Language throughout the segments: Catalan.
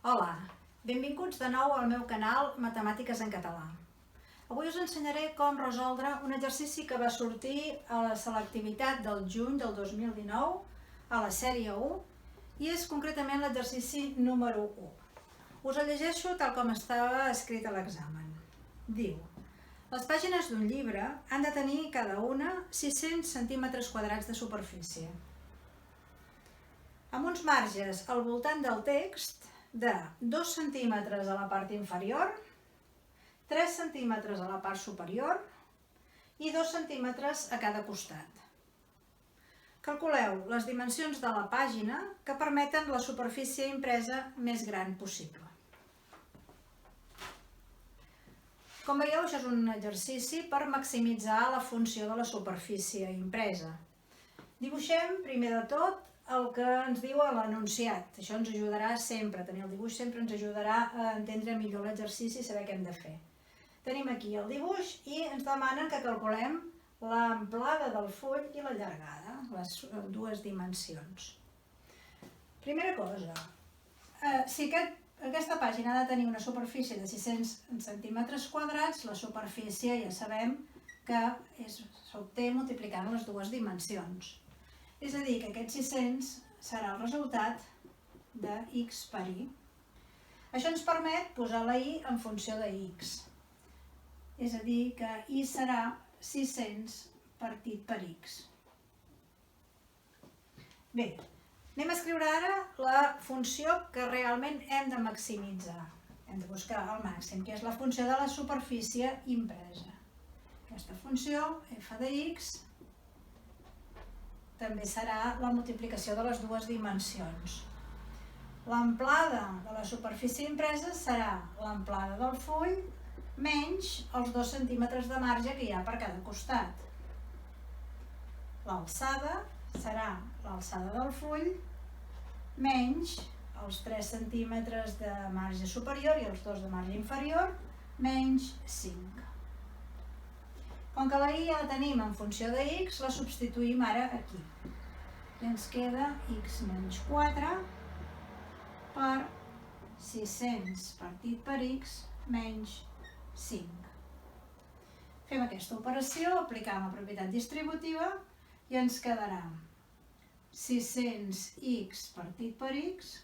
Hola, benvinguts de nou al meu canal Matemàtiques en català. Avui us ensenyaré com resoldre un exercici que va sortir a la selectivitat del juny del 2019 a la sèrie 1 i és concretament l'exercici número 1. Us el llegeixo tal com estava escrit a l'examen. Diu: les pàgines d'un llibre han de tenir cada una 600 centímetres quadrats de superfície, amb uns marges al voltant del text de 2 centímetres a la part inferior, 3 centímetres a la part superior i 2 centímetres a cada costat. Calculeu les dimensions de la pàgina que permeten la superfície impresa més gran possible. Com veieu, això és un exercici per maximitzar la funció de la superfície impresa. Dibuixem, primer de tot, el que ens diu l'enunciat. Això ens ajudarà sempre, tenir el dibuix sempre ens ajudarà a entendre millor l'exercici i saber què hem de fer. Tenim aquí el dibuix i ens demanen que calculem l'amplada del full i la llargada, les dues dimensions. Primera cosa, si aquesta pàgina ha de tenir una superfície de 600 centímetres quadrats, la superfície ja sabem que s'obté multiplicant les dues dimensions. És a dir, que aquest 600 serà el resultat de x per y. Això ens permet posar la y en funció de x. És a dir, que y serà 600 partit per x. Bé, anem a escriure ara la funció que realment hem de maximitzar. Hem de buscar el màxim, que és la funció de la superfície impresa. Aquesta funció, f de x, també serà la multiplicació de les dues dimensions. L'amplada de la superfície impresa serà l'amplada del full menys els 2 centímetres de marge que hi ha per cada costat. L'alçada serà l'alçada del full menys els 3 centímetres de marge superior i els 2 de marge inferior menys 5. Com que la y ja la tenim en funció de x, la substituïm ara aquí. I ens queda x menys 4 per 600 partit per x menys 5. Fem aquesta operació, aplicam la propietat distributiva i ens quedarà 600x partit per x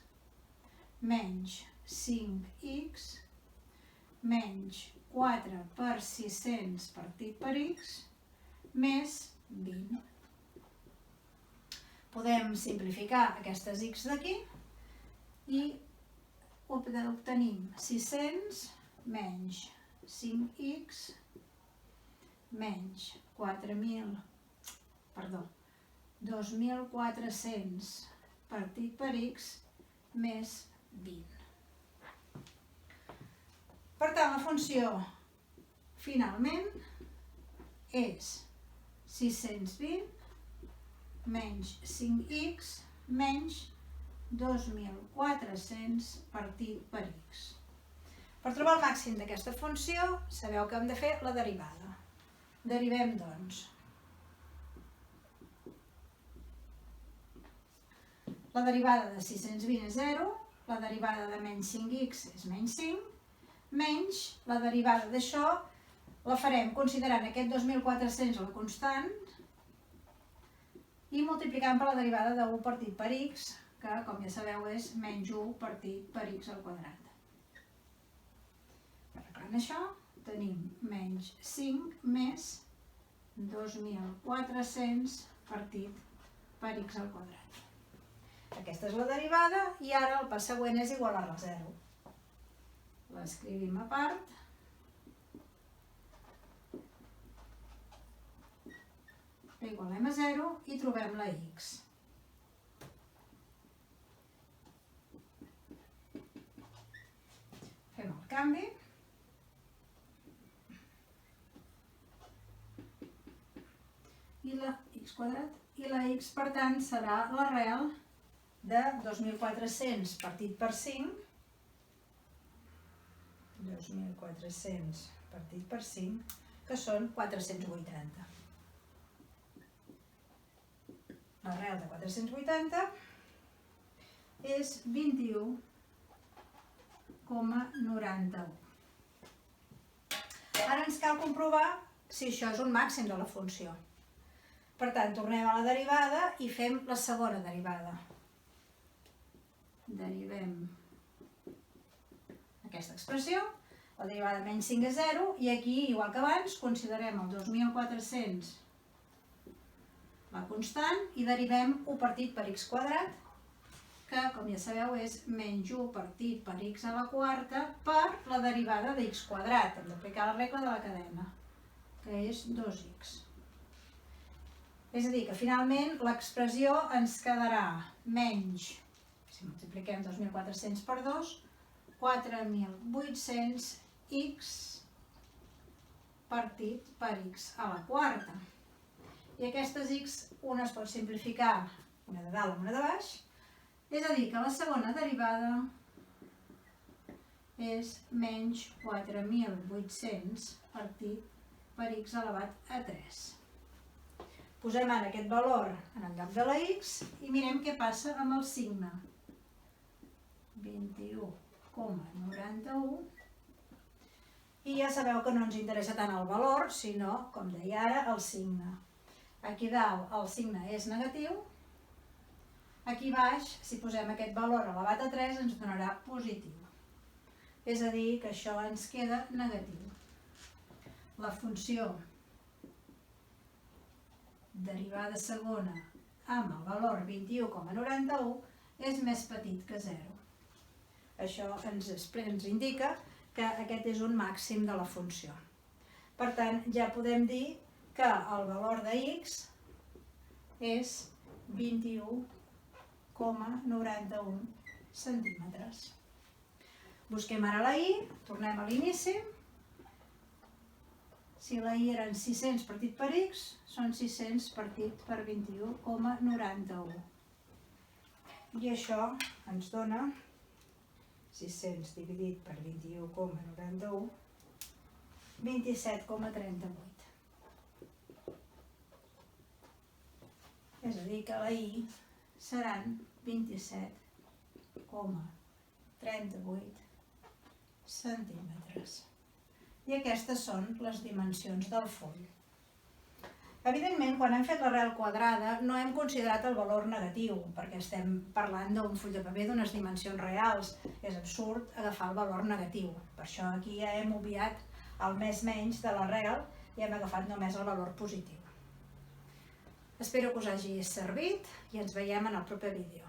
menys 5x menys 4 per 600 partit per x més 20. Podem simplificar aquestes x d'aquí i obtenim 600 menys 5x menys 2.400 partit per x més 20. Per tant, la funció finalment és 620 menys 5x menys 2.400 partit per x. Per trobar el màxim d'aquesta funció, sabeu que hem de fer la derivada. Derivem, doncs, la derivada de 620 és 0, la derivada de menys 5x és menys 5, menys la derivada d'això la farem considerant aquest 2.400 la constant i multiplicant per la derivada de 1 partit per x, que, com ja sabeu, és menys 1 partit per x al quadrat. Arreglant això, tenim menys 5 més 2.400 partit per x al quadrat. Aquesta és la derivada i ara el pas següent és igualar-la a 0. L'escrivim a part. La igualem a 0 i trobem la x. Fem el canvi. I la x quadrat. I la x, per tant, serà l'arrel de 2.400 partit per 5. 2.400 partit per 5, que són 480. L'arrel de 480 és 21 21,91. Ara ens cal comprovar si això és un màxim de la funció. Per tant, tornem a la derivada i fem la segona derivada. Derivem aquesta expressió, la derivada menys 5 és 0, i aquí, igual que abans, considerem el 2.400 la constant i derivem 1 partit per x quadrat, que, com ja sabeu, és menys 1 partit per x a la quarta per la derivada de x quadrat. Hem d'aplicar la regla de la cadena, que és 2x. És a dir, que finalment l'expressió ens quedarà menys, si multipliquem 2.400 per 2, 4.800x partit per x a la quarta. I aquestes x, una es pot simplificar, una de dalt, una de baix, és a dir, que la segona derivada és menys 4.800 partit per x elevat a 3. Posem ara aquest valor en el lloc de la x i mirem què passa amb el signe. 21,91. I ja sabeu que no ens interessa tant el valor, sinó, com deia ara, el signe. Aquí dalt el signe és negatiu. Aquí baix, si posem aquest valor elevat a 3, ens donarà positiu. És a dir, que això ens queda negatiu. La funció derivada segona amb el valor 21,91 és més petit que 0. Això ens indica que aquest és un màxim de la funció. Per tant, ja podem dir que el valor de x és 21,91 centímetres. Busquem ara la y, tornem a l'inici. Si la y eren 600 partit per x, són 600 partit per 21,91. I això ens dona 600 dividit per 21,91, 27,38. És a dir, que la y seran 27,38 centímetres. I aquestes són les dimensions del full. Evidentment, quan hem fet l'arrel quadrada, no hem considerat el valor negatiu, perquè estem parlant d'un full de paper d'unes dimensions reals. És absurd agafar el valor negatiu. Per això aquí ja hem obviat el més menys de l'arrel i hem agafat només el valor positiu. Espero que us hagi servit i ens veiem en el proper vídeo.